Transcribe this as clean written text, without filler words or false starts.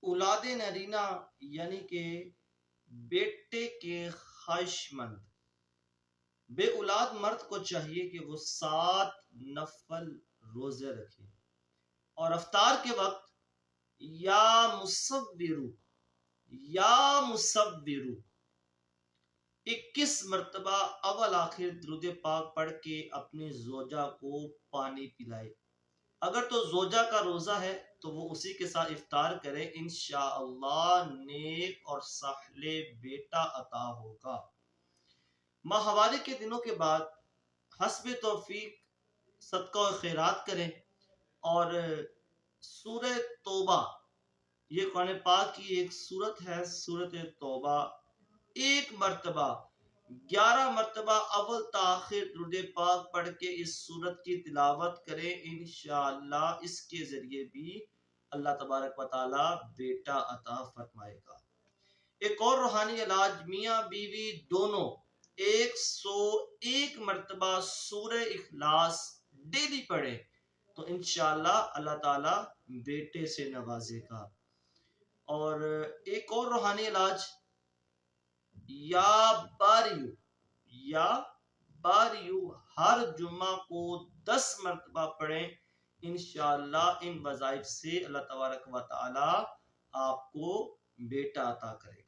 اولاد نرینہ یعنی کہ بیٹے کے خواہش مند بے اولاد مرد کو چاہیے کہ وہ 7 نفل روزے رکھے اور افطار کے وقت یا مصورو 21 مرتبہ اول آخر درود پاک پڑھ کے اپنی زوجہ کو پانی پلائے. اگر تو زوجہ کا روزہ ہے تو وہ اسی کے ساتھ افطار کرے، انشاءاللہ نیک اور صالح بیٹا عطا ہوگا. ماہواری کے دنوں کے بعد حسب توفیق صدقہ و خیرات کریں اور سورہ توبہ، یہ قرآن پاک کی ایک سورت ہے، سورت توبہ، 1 مرتبہ 11 مرتبہ اول تاخیر درود پاک پڑھ کے اس سورت کی تلاوت کریں، انشاءاللہ اس کے ذریعے بھی اللہ تبارک و تعالی بیٹا عطا فرمائے گا. ایک اور روحانی علاج، میاں بیوی دونوں 101 مرتبہ سورہ اخلاص ڈیلی پڑھیں تو انشاءاللہ اللہ تعالی بیٹے سے نوازے گا. اور ایک اور روحانی علاج، یا باریو ہر جمعہ کو 10 مرتبہ پڑھیں، انشاءاللہ ان وظائف سے اللہ تبارک و تعالی آپ کو بیٹا عطا کرے.